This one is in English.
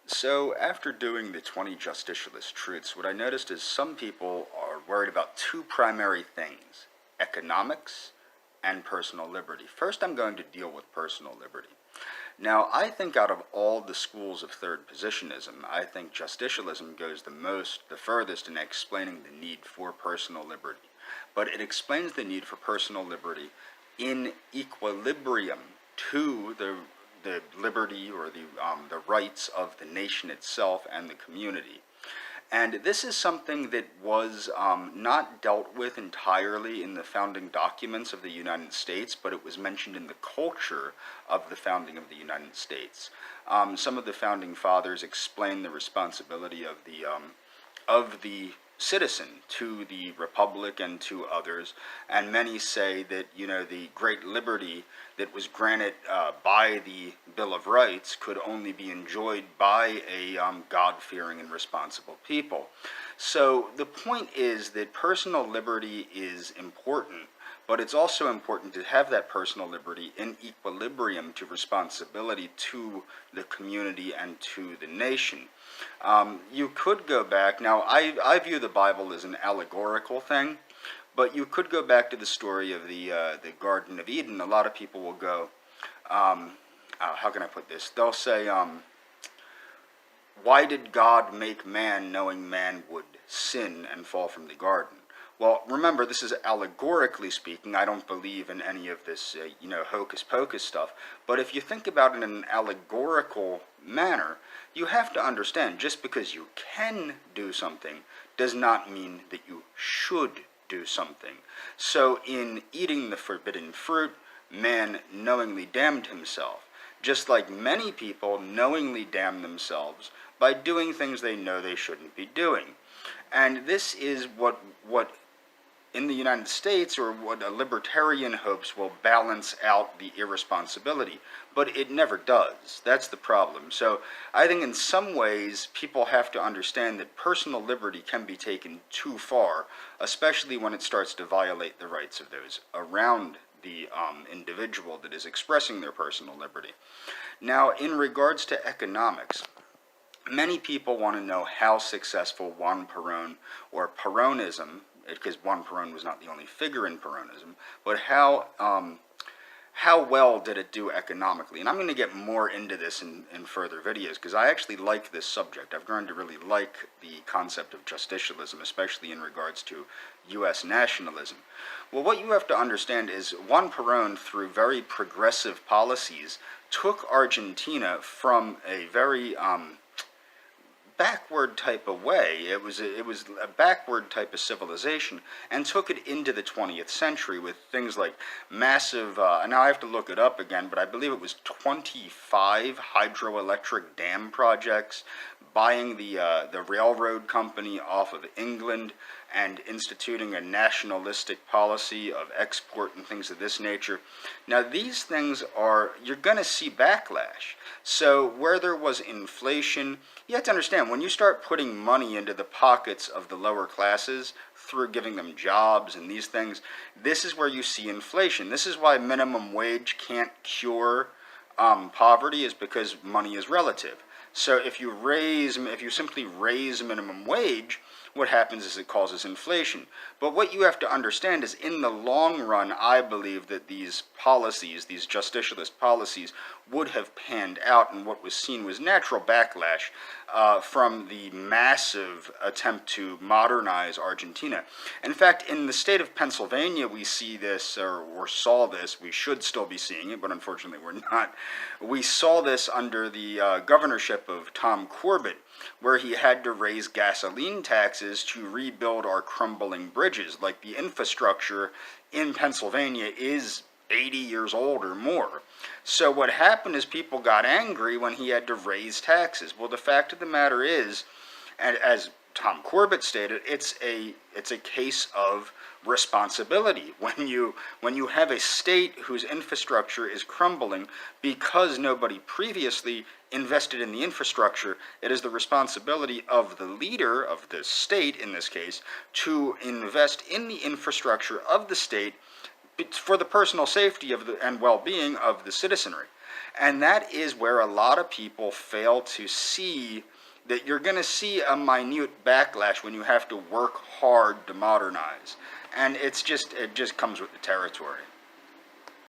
So after doing the 20 justicialist truths, what I noticed is some people are worried about two primary things: economics and personal liberty. First, I'm going to deal with personal liberty. Now, I think out of all the schools of third positionism, I think justicialism goes the furthest in explaining the need for personal liberty. But it explains the need for personal liberty in equilibrium to the liberty or the rights of the nation itself and the community. And this is something that was not dealt with entirely in the founding documents of the United States, but it was mentioned in the culture of the founding of the United States. Some of the founding fathers explained the responsibility of the citizen to the republic and to others, and many say that the great liberty that was granted by the Bill of Rights could only be enjoyed by a God-fearing and responsible people. So the point is that personal liberty is important, but it's also important to have that personal liberty in equilibrium to responsibility to the community and to the nation. You could go back, now I view the Bible as an allegorical thing, but you could go back to the story of the Garden of Eden. A lot of people will go, how can I put this? They'll say, why did God make man knowing man would sin and fall from the garden? Well, remember, this is allegorically speaking. I don't believe in any of this, hocus pocus stuff. But if you think about it in an allegorical manner, you have to understand, just because you can do something does not mean that you should do something. So in eating the forbidden fruit, man knowingly damned himself, just like many people knowingly damn themselves by doing things they know they shouldn't be doing. And this is what in the United States, or what a libertarian hopes will balance out the irresponsibility, but it never does. That's the problem. So I think in some ways people have to understand that personal liberty can be taken too far, especially when it starts to violate the rights of those around the individual that is expressing their personal liberty. Now, in regards to economics, many people want to know how successful Juan Perón or Peronism, because Juan Perón was not the only figure in Peronism, but how well did it do economically? And I'm going to get more into this in further videos, because I actually like this subject. I've grown to really like the concept of justicialism, especially in regards to U.S. nationalism. Well, what you have to understand is Juan Perón, through very progressive policies, took Argentina from a very backward type of way. It was a backward type of civilization, and took it into the 20th century with things like massive, now I have to look it up again, but I believe it was 25 hydroelectric dam projects, buying the railroad company off of England, and instituting a nationalistic policy of export and things of this nature. Now these things you're going to see backlash. So where there was inflation, you have to understand, when you start putting money into the pockets of the lower classes through giving them jobs and these things, this is where you see inflation. This is why minimum wage can't cure poverty, is because money is relative. So if you simply raise minimum wage, what happens is it causes inflation. But what you have to understand is, in the long run, I believe that these policies, these justicialist policies, would have panned out, and what was seen was natural backlash from the massive attempt to modernize Argentina. In fact, in the state of Pennsylvania, we see this, or saw this. We should still be seeing it, but unfortunately we're not. We saw this under the governorship of Tom Corbett, where he had to raise gasoline taxes to rebuild our crumbling bridges. Like, the infrastructure in Pennsylvania is 80 years old or more. So what happened is people got angry when he had to raise taxes. Well, the fact of the matter is, and as Tom Corbett stated, it's a case of responsibility. When you have a state whose infrastructure is crumbling because nobody previously invested in the infrastructure, it is the responsibility of the leader of the state, in this case, to invest in the infrastructure of the state for the personal safety and well-being of the citizenry. And that is where a lot of people fail to see that you're going to see a minute backlash when you have to work hard to modernize. And it just comes with the territory.